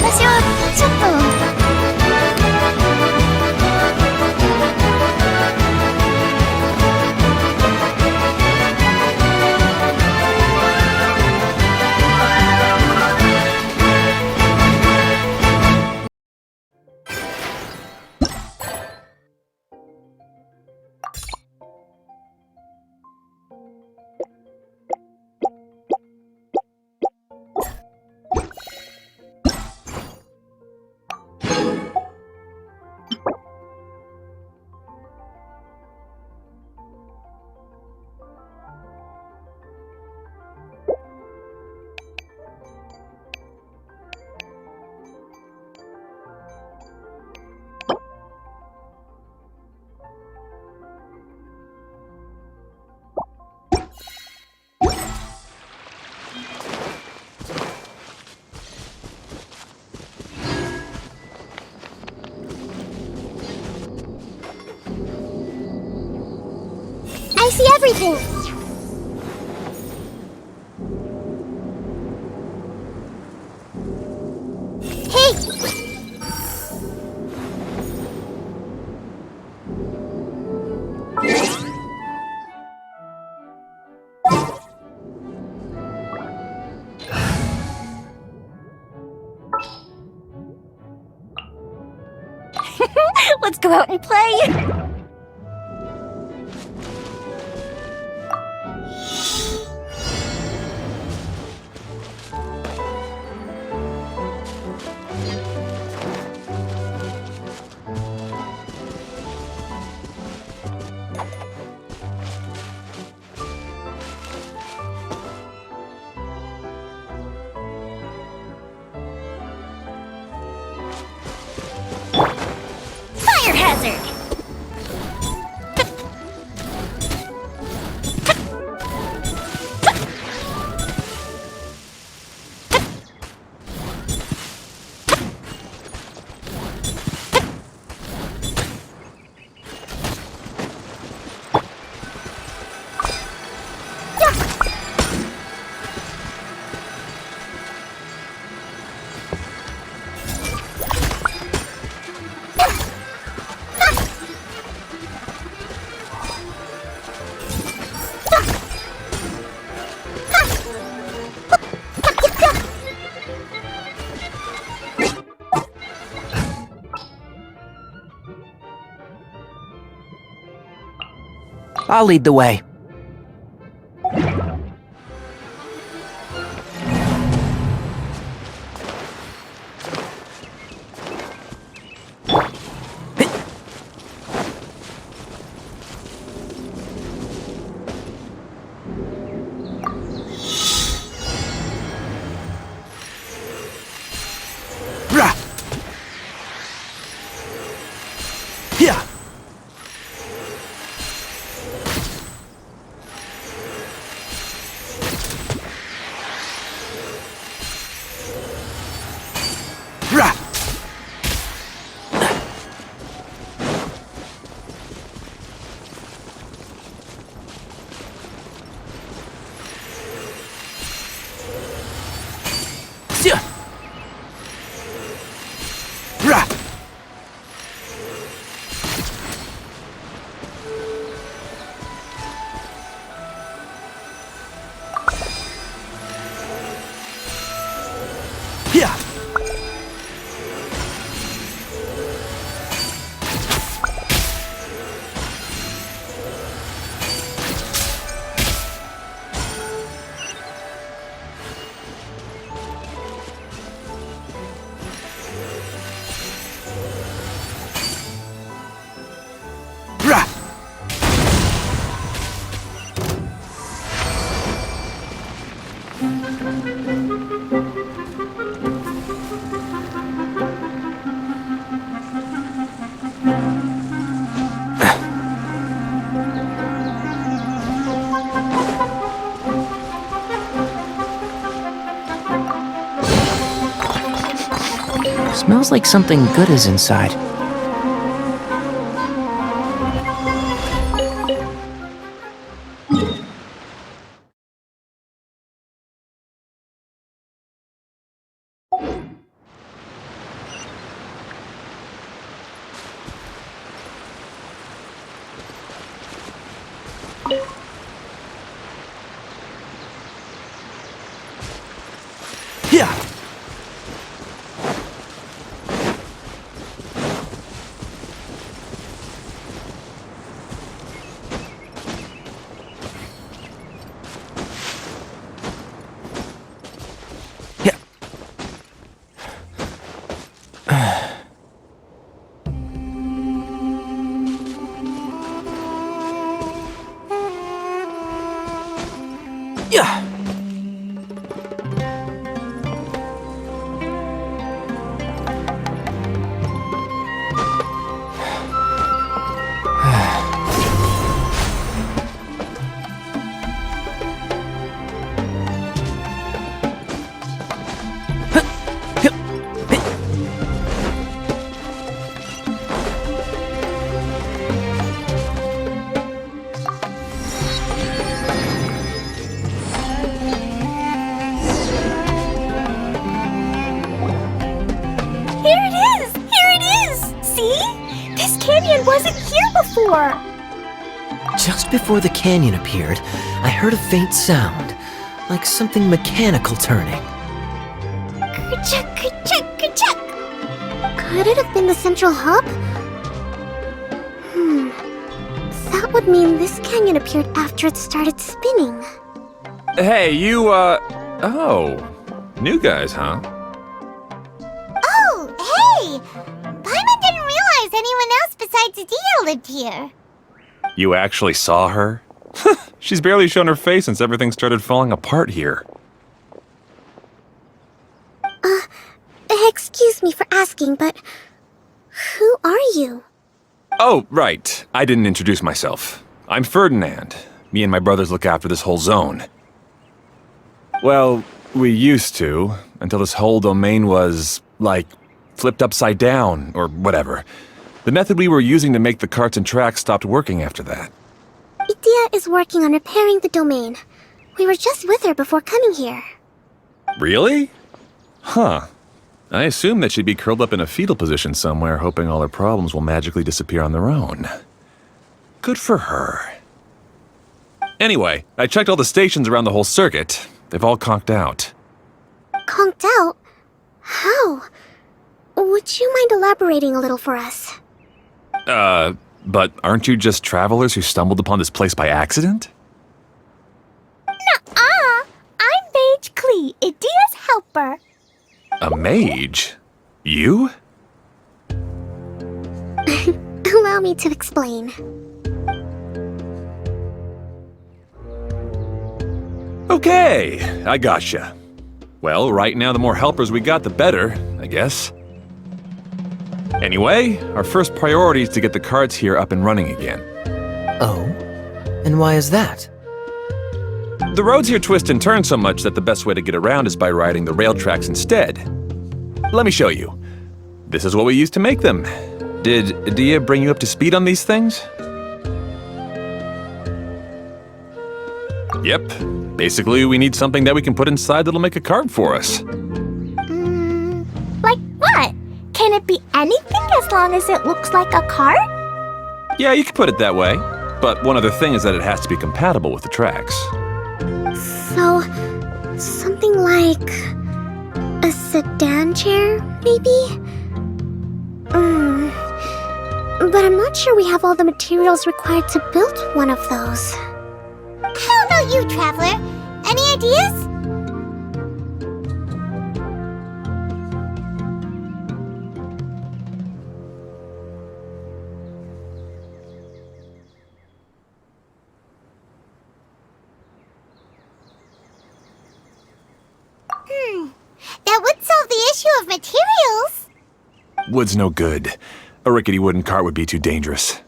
私はちょっと。I see everything! Hey! Let's go out and play! Fire hazard! I'll lead the way. Smells like something good is inside. Here it is! Here it is! See? This canyon wasn't here before! Just before the canyon appeared, I heard a faint sound, like something mechanical turning. Ka-chuck, ka-chuck, ka-chuck. Could it have been the central hub? That would mean this canyon appeared after it started spinning. Hey, you, oh. New guys, huh? Oh, hey! Paimon didn't realize anyone else besides Adia lived here. You actually saw her? She's barely shown her face since everything started falling apart here. Excuse me for asking, but who are you? Oh, right. I didn't introduce myself. I'm Ferdinand. Me and my brothers look after this whole zone. Well, we used to, until this whole domain was, like, flipped upside down, or whatever. The method we were using to make the carts and tracks stopped working after that. Idia is working on repairing the domain. We were just with her before coming here. Really? Huh. I assume that she'd be curled up in a fetal position somewhere, hoping all her problems will magically disappear on their own. Good for her. Anyway, I checked all the stations around the whole circuit. They've all conked out. Conked out? How? Would you mind elaborating a little for us? But aren't you just travelers who stumbled upon this place by accident? Nuh-uh! I'm Mage Klee, Idia's helper. A mage? You? Allow me to explain. Okay, I gotcha. Well, right now the more helpers we got, the better, I guess. Anyway, our first priority is to get the carts here up and running again. Oh? And why is that? The roads here twist and turn so much that the best way to get around is by riding the rail tracks instead. Let me show you. This is what we used to make them. Did Idia bring you up to speed on these things? Yep. Basically, we need something that we can put inside that'll make a cart for us. Like what? Can it be anything as long as it looks like a cart? Yeah, you could put it that way. But one other thing is that it has to be compatible with the tracks. So, something like a sedan chair, maybe? But I'm not sure we have all the materials required to build one of those. How about you, Traveler? Any ideas? That would solve the issue of materials. Wood's no good. A rickety wooden cart would be too dangerous.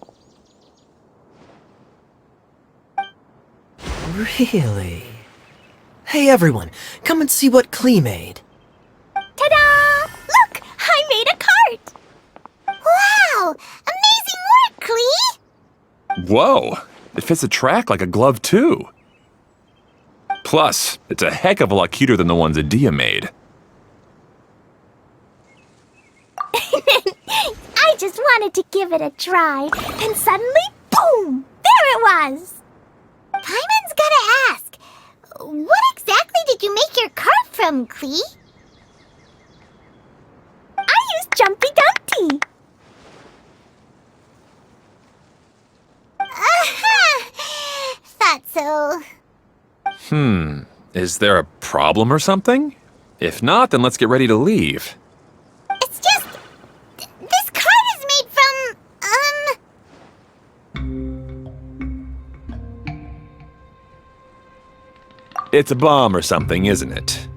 Really? Hey everyone, come and see what Klee made. Ta-da! Look! I made a cart! Wow! Amazing work, Klee! Whoa! It fits the track like a glove, too. Plus, it's a heck of a lot cuter than the ones Idia made. I just wanted to give it a try, and suddenly, boom! There it was! Paimon's gotta ask, what exactly did you make your cart from, Klee? I used Jumpy Dumpty! Thought so. Is there a problem or something? If not, then let's get ready to leave. It's just... this cart is made from, It's a bomb or something, isn't it?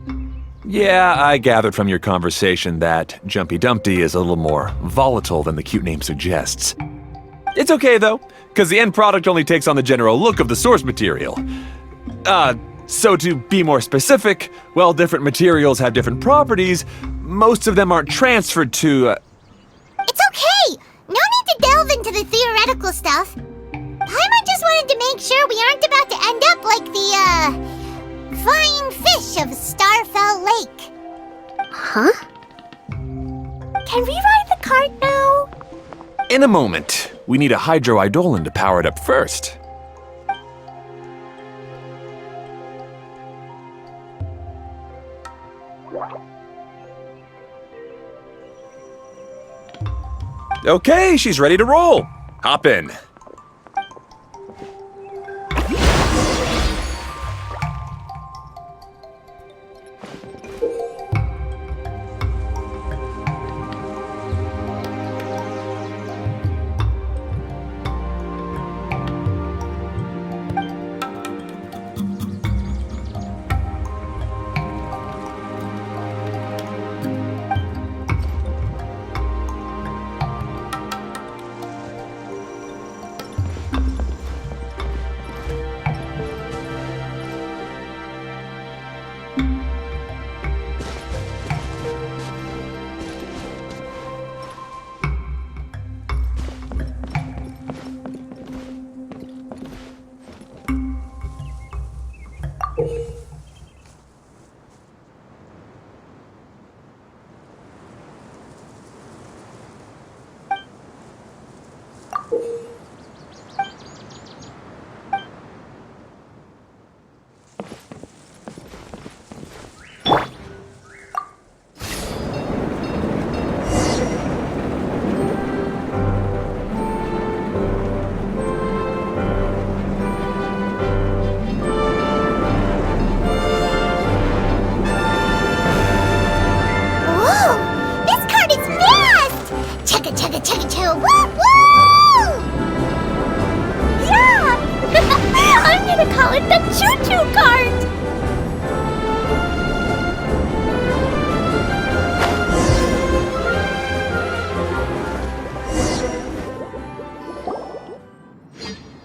Yeah, I gathered from your conversation that Jumpy Dumpty is a little more volatile than the cute name suggests. It's okay, though, because the end product only takes on the general look of the source material. So to be more specific, while different materials have different properties, most of them aren't transferred to, It's okay! No need to delve into the theoretical stuff. Paimon just wanted to make sure we aren't about to end up like the, flying fish of Starfell Lake. Huh? Can we ride the cart now? In a moment. We need a hydroidolin to power it up first. Okay, she's ready to roll. Hop in.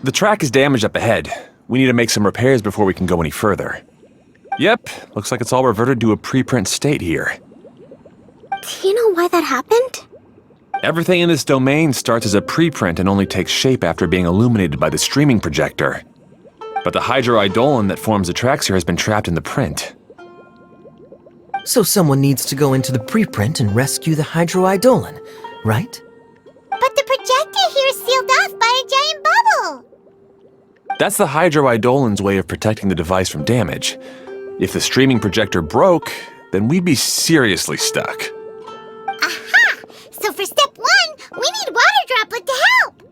The track is damaged up ahead. We need to make some repairs before we can go any further. Yep, looks like it's all reverted to a preprint state here. Do you know why that happened? Everything in this domain starts as a preprint and only takes shape after being illuminated by the streaming projector. But the hydroidolin that forms the tracks here has been trapped in the print. So someone needs to go into the preprint and rescue the hydroidolin, right? But the projector here is sealed off by a giant bubble! That's the hydroidolin's way of protecting the device from damage. If the streaming projector broke, then we'd be seriously stuck. Aha! So for step 1, we need water droplet to help!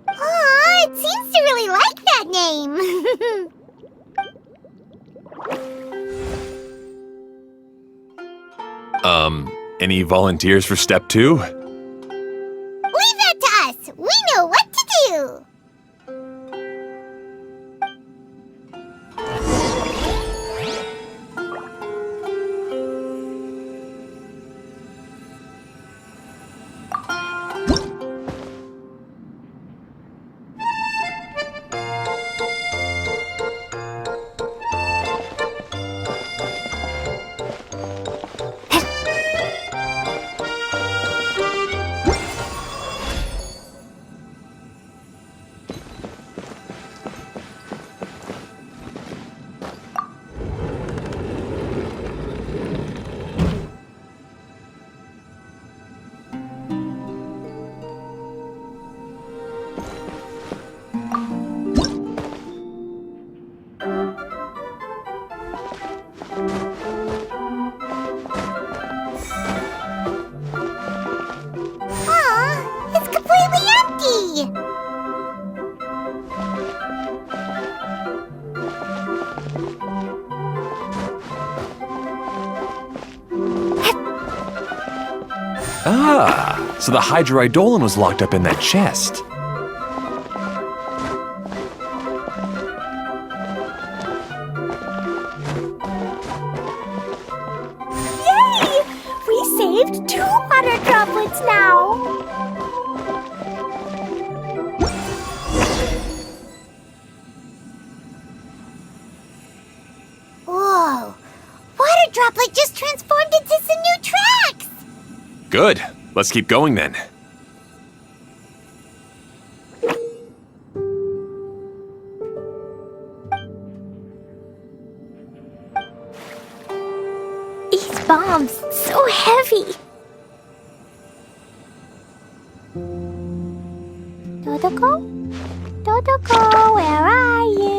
Oh, it seems to really like that name. Any volunteers for step 2? Leave that to us! We know what to do! Ah, so the hydroidolin was locked up in that chest. Yay! We saved 2 water droplets now! Whoa! Water droplet just transformed into some new tracks! Good. Let's keep going then. bombs, so heavy. Dodoko? Dodoko, where are you?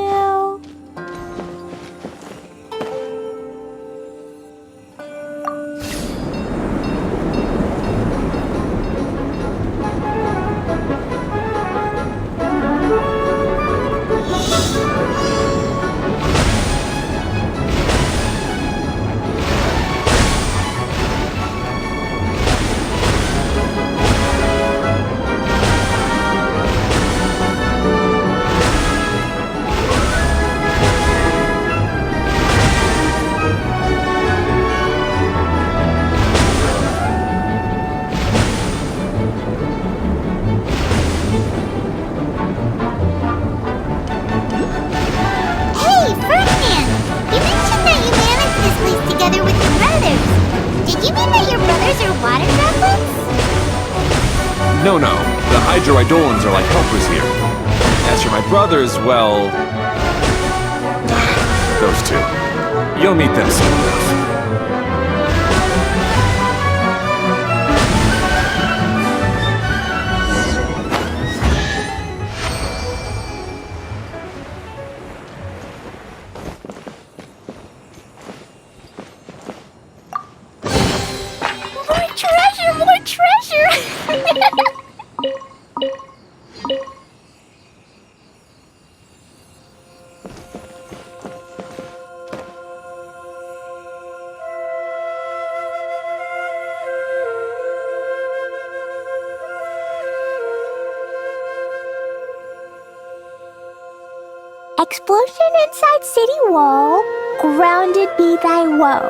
No, the hydroidolans are like helpers here. As for my brothers, well... those two. You'll meet them soon enough. More treasure! Explosion inside city wall, grounded be thy woe.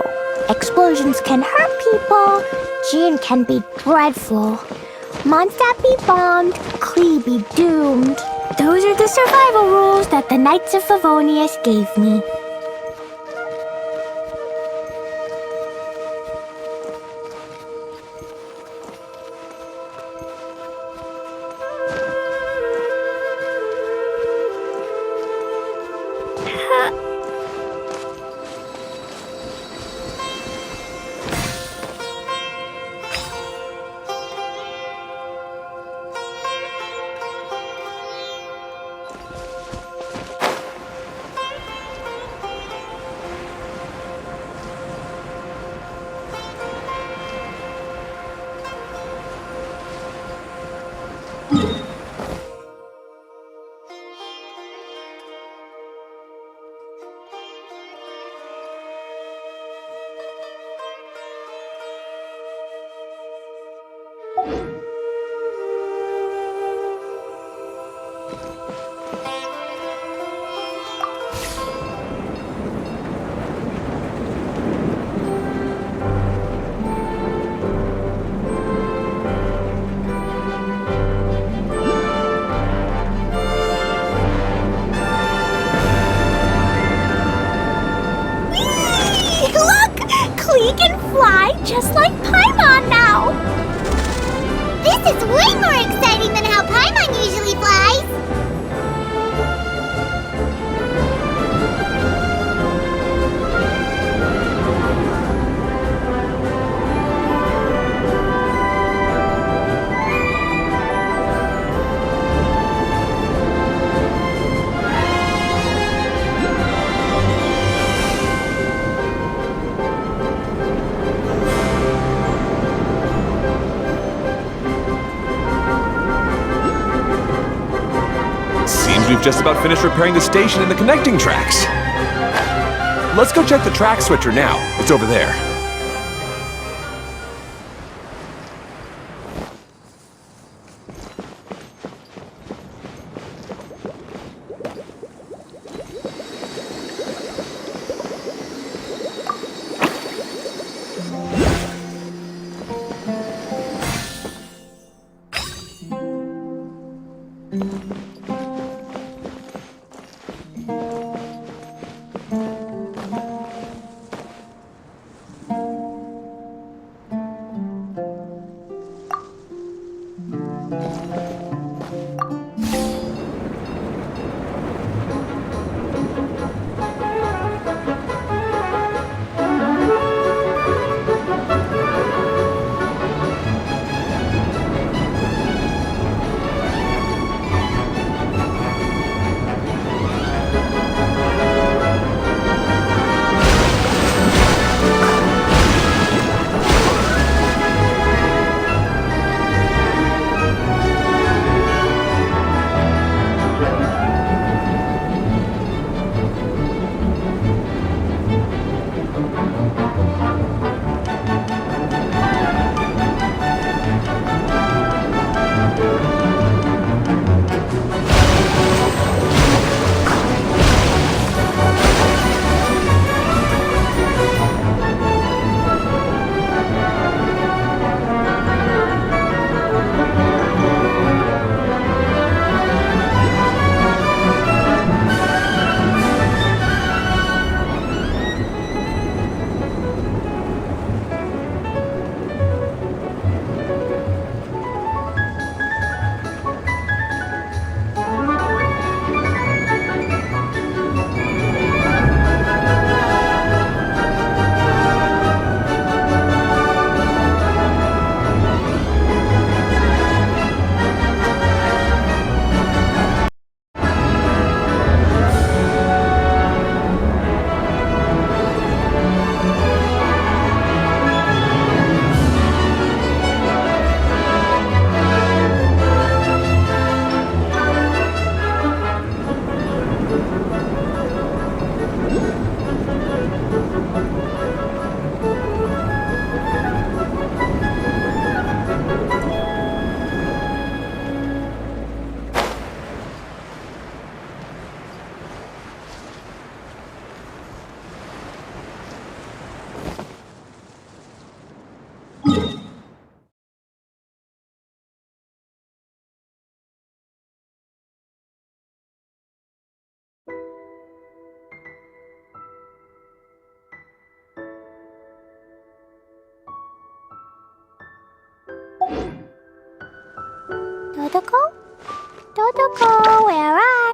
Explosions can hurt people, June can be dreadful. Mondstadt be bombed, Klee be doomed. Those are the survival rules that the Knights of Favonius gave me. Just like Paimon now! This is way more exciting than how Paimon usually flies! We've just about finished repairing the station and the connecting tracks. Let's go check the track switcher now. It's over there. Totoko? Totoko, where at?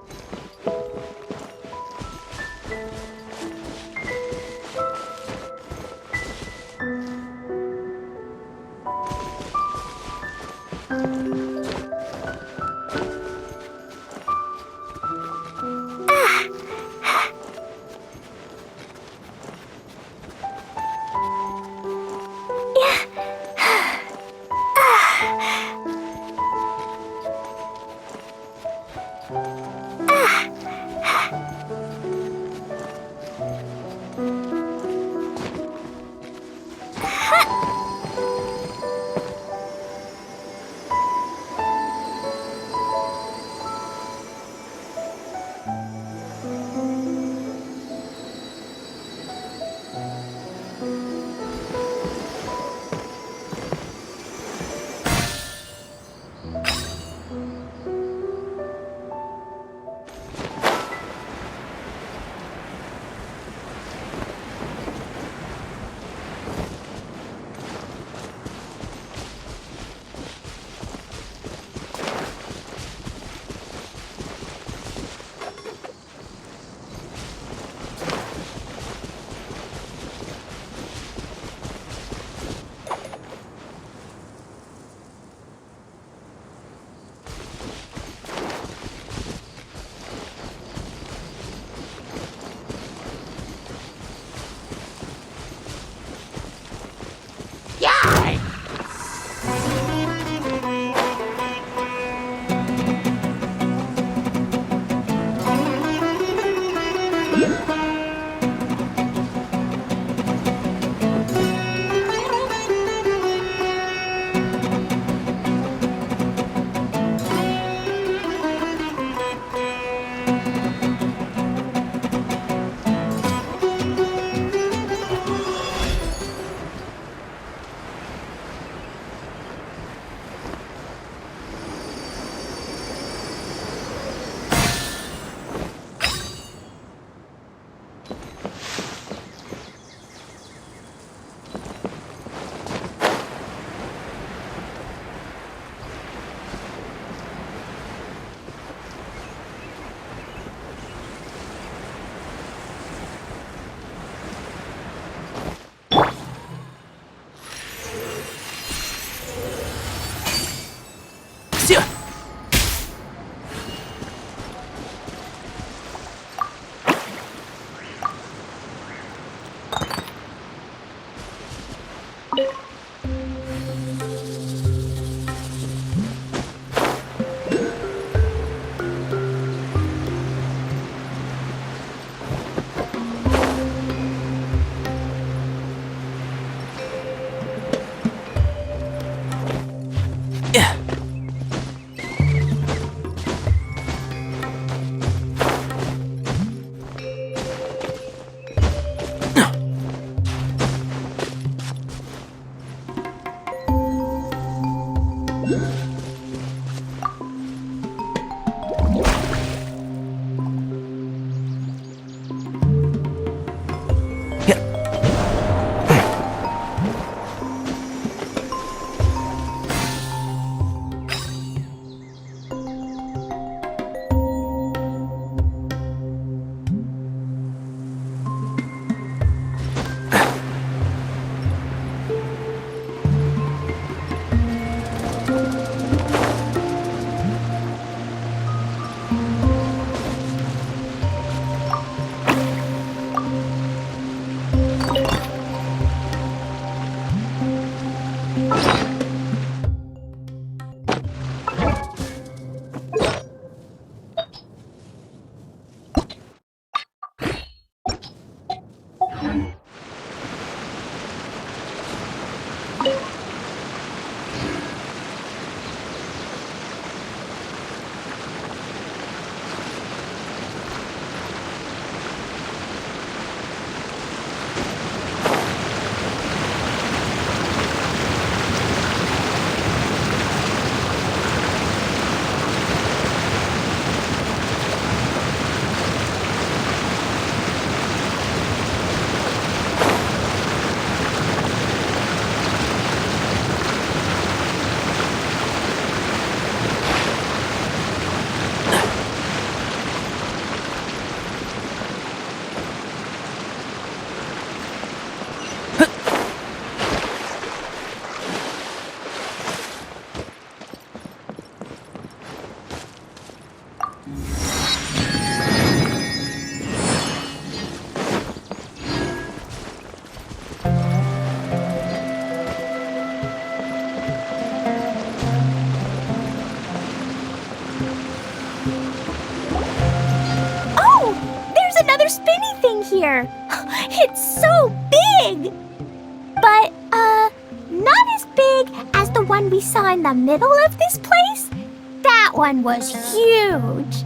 It's so big! But, not as big as the one we saw in the middle of this place. That one was huge.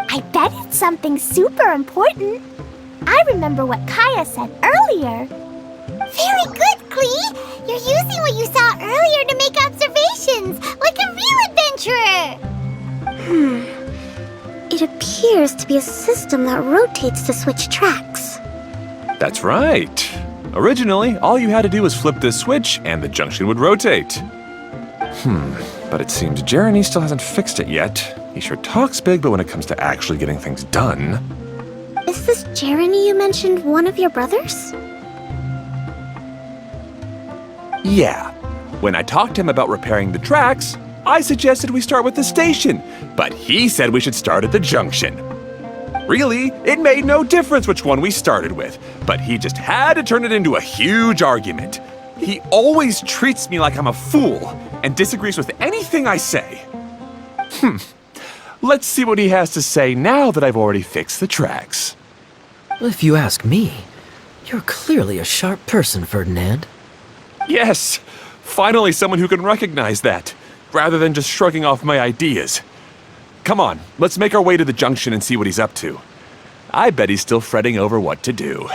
I bet it's something super important. I remember what Kaya said earlier. Very good, Klee! You're using what you saw earlier to make observations, like a real adventurer! It appears to be a system that rotates to switch tracks. That's right. Originally, all you had to do was flip this switch and the junction would rotate. But it seems Jeremy still hasn't fixed it yet. He sure talks big, but when it comes to actually getting things done... Is this Jeremy you mentioned one of your brothers? Yeah. When I talked to him about repairing the tracks, I suggested we start with the station, but he said we should start at the junction. Really, it made no difference which one we started with, but he just had to turn it into a huge argument. He always treats me like I'm a fool and disagrees with anything I say. Let's see what he has to say now that I've already fixed the tracks. If you ask me, you're clearly a sharp person, Ferdinand. Yes, finally someone who can recognize that, rather than just shrugging off my ideas. Come on, let's make our way to the junction and see what he's up to. I bet he's still fretting over what to do.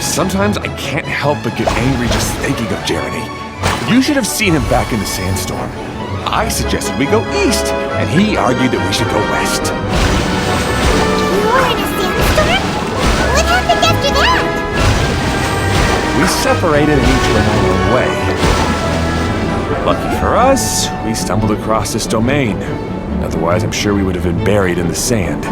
Sometimes I can't help but get angry just thinking of Jeremy. You should have seen him back in the sandstorm. I suggested we go east, and he argued that we should go west. You were in a sandstorm? What happened after that? We separated and each went our own way. Lucky for us, we stumbled across this domain. Otherwise, I'm sure we would have been buried in the sand.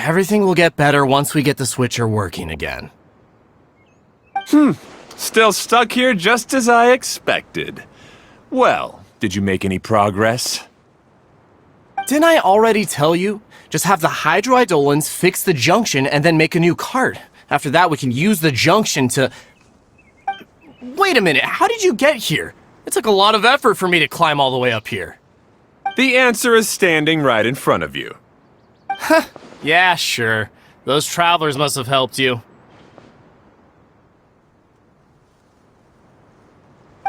Everything will get better once we get the switcher working again. Still stuck here just as I expected. Well, did you make any progress? Didn't I already tell you? Just have the hydroidolins fix the junction and then make a new cart. After that, we can use the junction to... Wait a minute, how did you get here? It took a lot of effort for me to climb all the way up here. The answer is standing right in front of you. Yeah, sure. Those travelers must have helped you.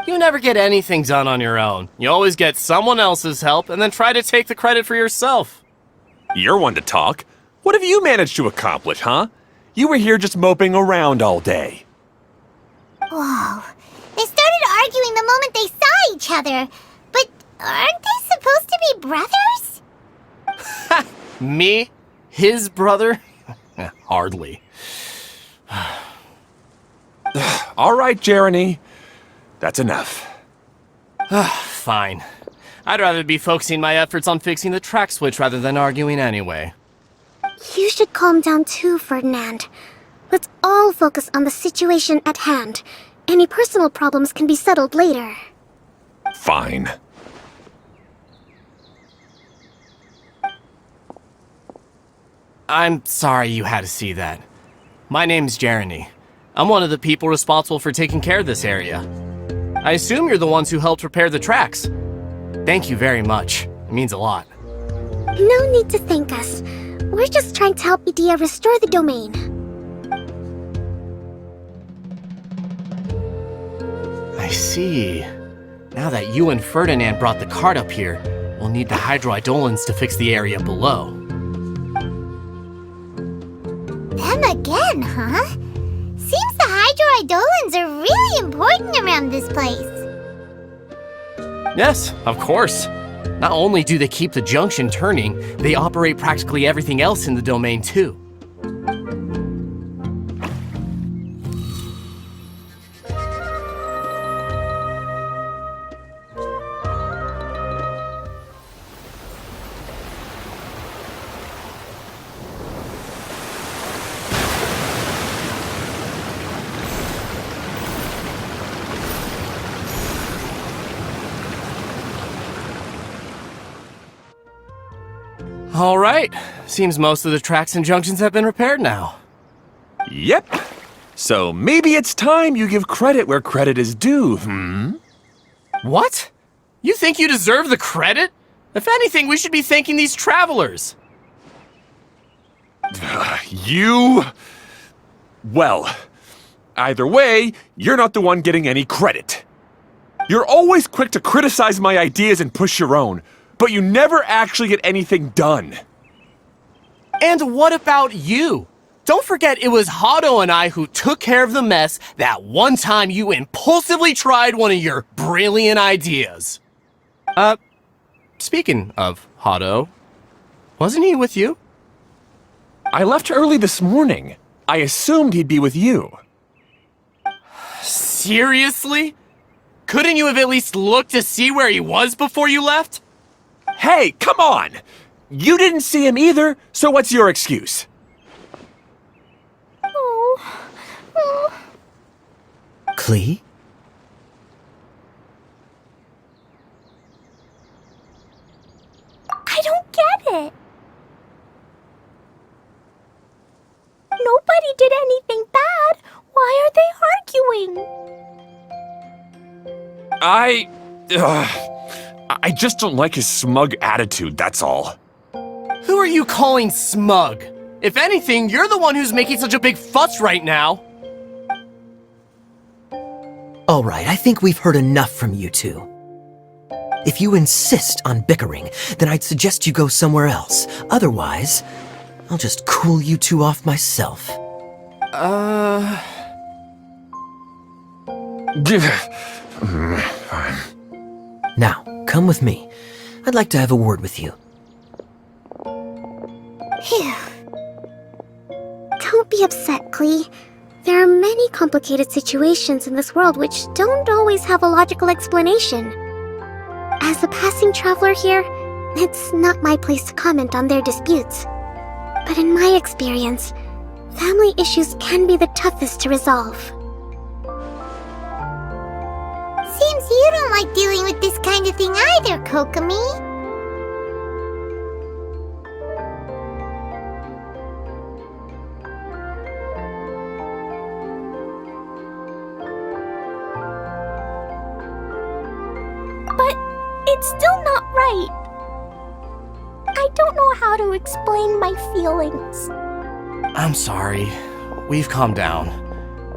You never get anything done on your own. You always get someone else's help and then try to take the credit for yourself. You're one to talk. What have you managed to accomplish, huh? You were here just moping around all day. Whoa. They started arguing the moment they saw each other. But aren't they supposed to be brothers? Me? His brother? Hardly. All right, Jeremy. That's enough. Fine. I'd rather be focusing my efforts on fixing the track switch rather than arguing anyway. You should calm down too, Ferdinand. Let's all focus on the situation at hand. Any personal problems can be settled later. Fine. I'm sorry you had to see that. My name's Jeremy. I'm one of the people responsible for taking care of this area. I assume you're the ones who helped repair the tracks. Thank you very much. It means a lot. No need to thank us. We're just trying to help Idea restore the domain. I see. Now that you and Ferdinand brought the cart up here, we'll need the hydroidolins to fix the area below. Them again, huh? Seems the hydroidolins are really important around this place. Yes, of course. Not only do they keep the junction turning, they operate practically everything else in the domain too. All right. Seems most of the tracks and junctions have been repaired now. Yep. So maybe it's time you give credit where credit is due, What? You think you deserve the credit? If anything, we should be thanking these travelers. Well, either way, you're not the one getting any credit. You're always quick to criticize my ideas and push your own, but you never actually get anything done. And what about you? Don't forget it was Hado and I who took care of the mess that one time you impulsively tried one of your brilliant ideas. Speaking of Hado, wasn't he with you? I left early this morning. I assumed he'd be with you. Seriously? Couldn't you have at least looked to see where he was before you left? Hey, come on! You didn't see him either, so what's your excuse? Klee? I don't get it. Nobody did anything bad. Why are they arguing? I just don't like his smug attitude, that's all. Who are you calling smug? If anything, you're the one who's making such a big fuss right now. All right, I think we've heard enough from you two. If you insist on bickering, then I'd suggest you go somewhere else. Otherwise, I'll just cool you two off myself. Fine. Now, come with me. I'd like to have a word with you. Phew. Don't be upset, Klee. There are many complicated situations in this world which don't always have a logical explanation. As a passing traveler here, it's not my place to comment on their disputes. But in my experience, family issues can be the toughest to resolve. Seems you You don't like dealing with this kind of thing either, Kokomi. But it's still not right. I don't know how to explain my feelings. I'm sorry. We've calmed down.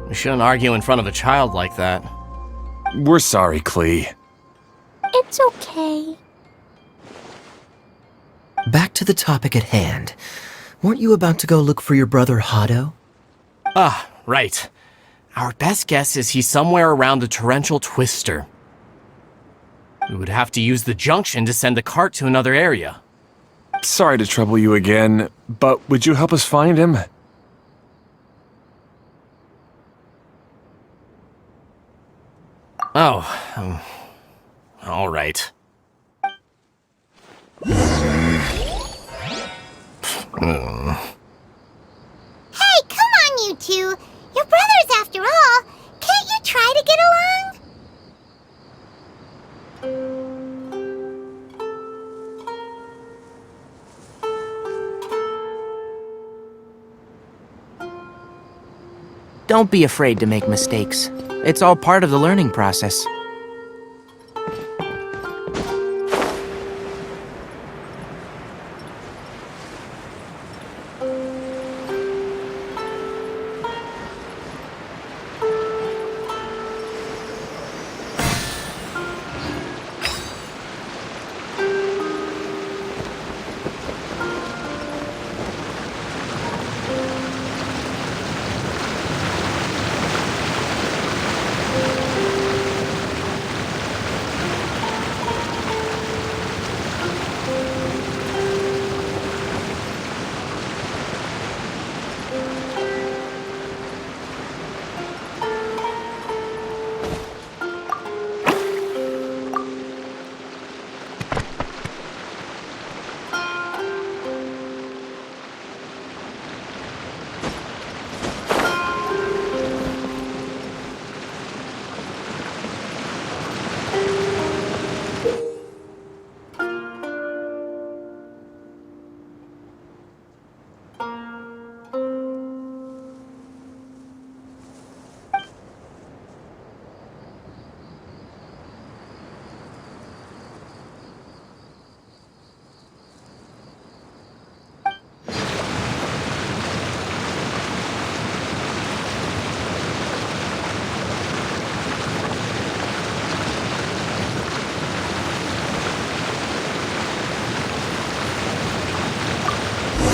We shouldn't argue in front of a child like that. We're sorry, Klee. It's okay. Back to the topic at hand. Weren't you about to go look for your brother Hado? Ah, right. Our best guess is he's somewhere around the torrential twister. We would have to use the junction to send the cart to another area. Sorry to trouble you again, but would you help us find him? Oh, all right. Hey, come on, you two. You're brothers after all. Can't you try to get along? Don't be afraid to make mistakes. It's all part of the learning process.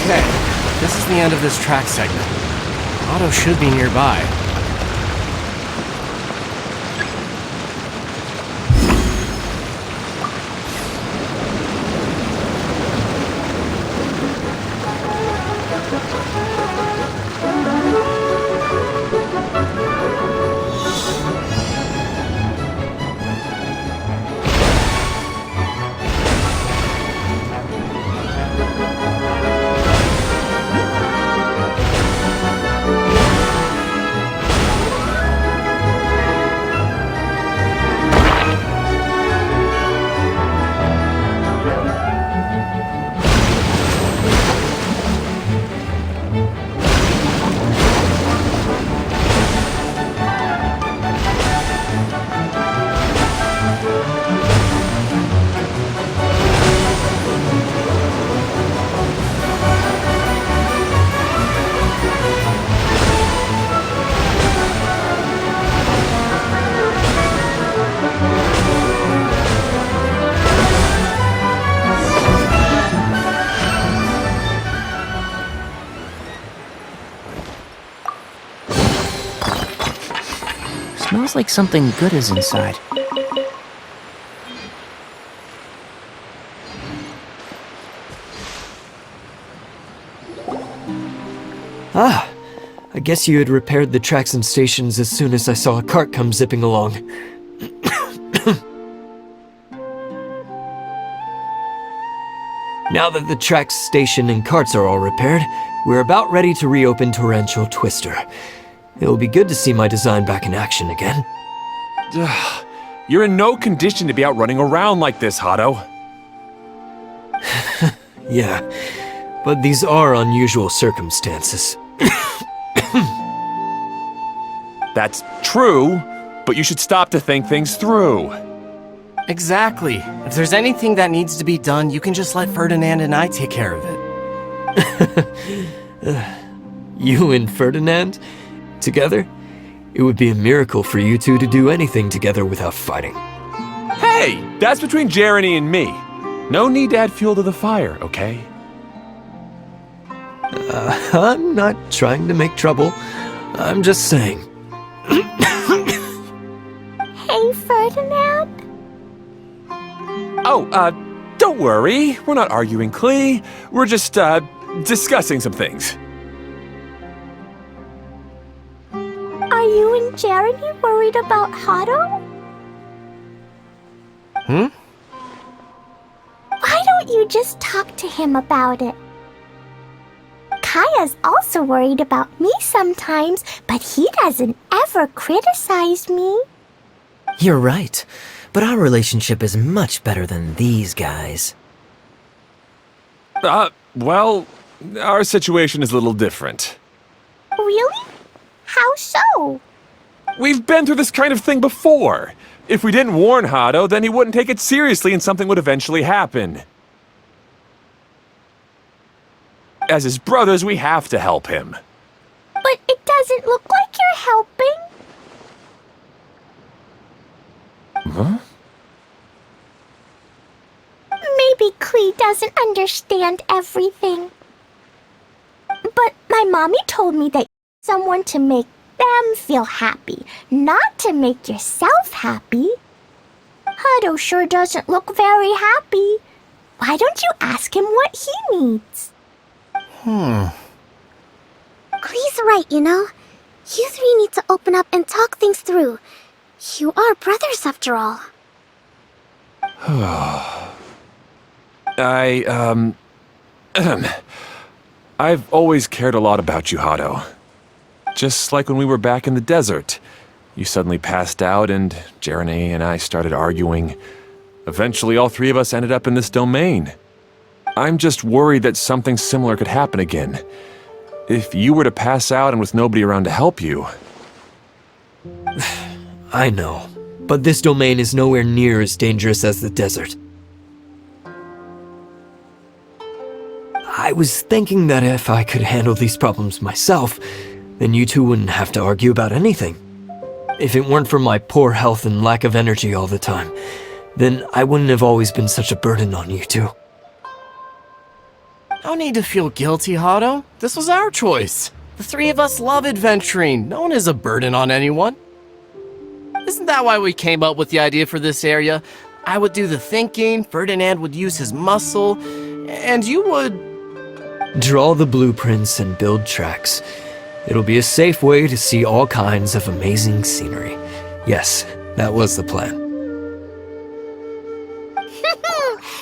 Okay, this is the end of this track segment. Otto should be nearby. Smells like something good is inside. Ah, I guess you had repaired the tracks and stations as soon as I saw a cart come zipping along. Now that the tracks, station, and carts are all repaired, we're about ready to reopen Torrential Twister. It will be good to see my design back in action again. You're in no condition to be out running around like this, Hado. Yeah, but these are unusual circumstances. That's true, but you should stop to think things through. Exactly. If there's anything that needs to be done, you can just let Ferdinand and I take care of it. You and Ferdinand? Together? It would be a miracle for you two to do anything together without fighting. Hey, that's between Jeremy and me. No need to add fuel to the fire, okay? I'm not trying to make trouble. I'm just saying. Hey, Ferdinand? Oh, don't worry. We're not arguing, Klee. We're just, discussing some things. Are you and Jeremy worried about Hado? Hmm? Why don't you just talk to him about it? Kaya's also worried about me sometimes, but he doesn't ever criticize me. You're right, but our relationship is much better than these guys. Well, our situation is a little different. Really? How so? We've been through this kind of thing before. If we didn't warn Hado, then he wouldn't take it seriously and something would eventually happen. As his brothers, we have to help him. But it doesn't look like you're helping. Huh? Maybe Klee doesn't understand everything. But my mommy told me that someone to make them feel happy, not to make yourself happy. Hado sure doesn't look very happy. Why don't you ask him what he needs? Klee's right, you know. You three need to open up and talk things through. You are brothers after all. I've always cared a lot about you, Hado. Just like when we were back in the desert. You suddenly passed out and Jeremy and I started arguing. Eventually, all three of us ended up in this domain. I'm just worried that something similar could happen again. If you were to pass out and with nobody around to help you... I know, but this domain is nowhere near as dangerous as the desert. I was thinking that if I could handle these problems myself, then you two wouldn't have to argue about anything. If it weren't for my poor health and lack of energy all the time, then I wouldn't have always been such a burden on you two. No need to feel guilty, Hado. This was our choice. The three of us love adventuring. No one is a burden on anyone. Isn't that why we came up with the idea for this area? I would do the thinking, Ferdinand would use his muscle, and you would... Draw the blueprints and build tracks. It'll be a safe way to see all kinds of amazing scenery. Yes, that was the plan.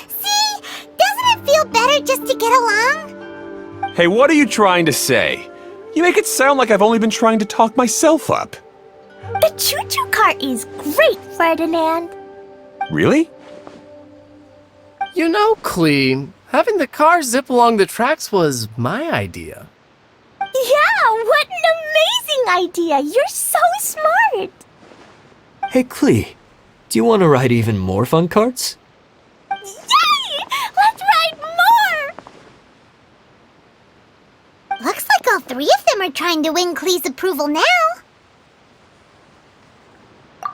See? Doesn't it feel better just to get along? Hey, what are you trying to say? You make it sound like I've only been trying to talk myself up. The choo-choo cart is great, Ferdinand. Really? You know, Klee, having the car zip along the tracks was my idea. Yeah, what an amazing idea! You're so smart! Hey, Klee, do you want to ride even more fun carts? Yay! Let's ride more! Looks like all three of them are trying to win Klee's approval now.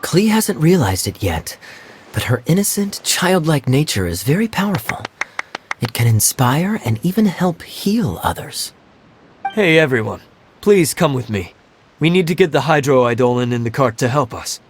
Klee hasn't realized it yet, but her innocent, childlike nature is very powerful. It can inspire and even help heal others. Hey everyone, please come with me. We need to get the hydroidolin in the cart to help us.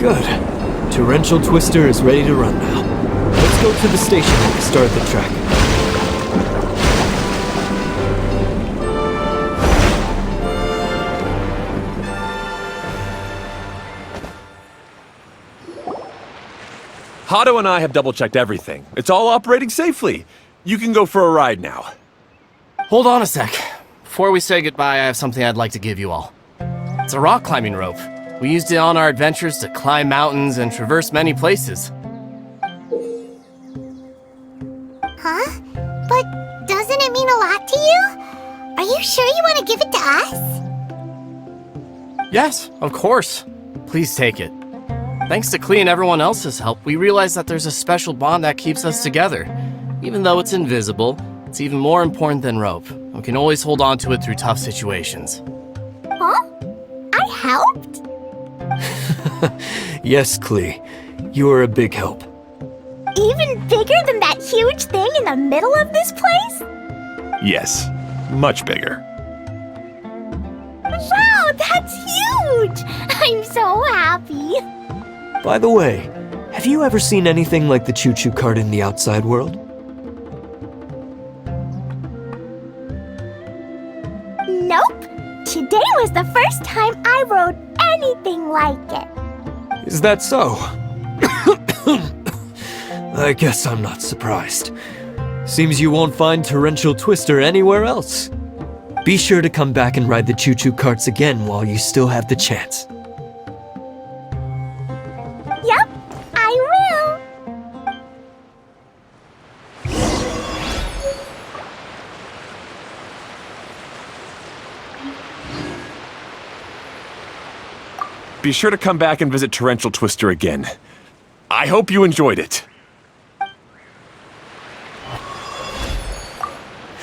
Good. Torrential Twister is ready to run now. Let's go to the station and start the track. Hato and I have double-checked everything. It's all operating safely. You can go for a ride now. Hold on a sec. Before we say goodbye, I have something I'd like to give you all. It's a rock climbing rope. We used it on our adventures to climb mountains and traverse many places. Huh? But doesn't it mean a lot to you? Are you sure you want to give it to us? Yes, of course. Please take it. Thanks to Klee and everyone else's help, we realized that there's a special bond that keeps us together. Even though it's invisible, it's even more important than rope. We can always hold on to it through tough situations. Huh? I helped? Yes, Klee. You are a big help. Even bigger than that huge thing in the middle of this place? Yes, much bigger. Wow, that's huge! I'm so happy. By the way, have you ever seen anything like the choo-choo cart in the outside world? Nope. Today was the first time I rode anything like it. Is that so? I guess I'm not surprised. Seems you won't find Torrential Twister anywhere else. Be sure to come back and ride the choo-choo carts again while you still have the chance. Yep, I will. Be sure to come back and visit Torrential Twister again. I hope you enjoyed it.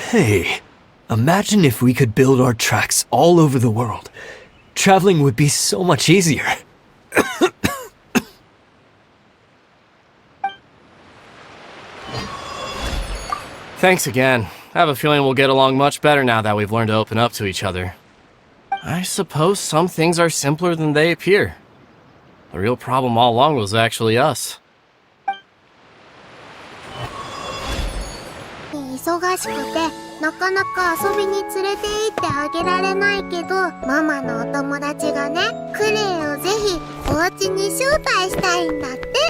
Hey, imagine if we could build our tracks all over the world. Traveling would be so much easier. Thanks again. I have a feeling we'll get along much better now that we've learned to open up to each other. I suppose some things are simpler than they appear. The real problem all along was actually us. 忙しくてなかなか遊びに連れて行ってあげられないけど、ママのお友達がね、クレイをぜひお家に招待したいんだって。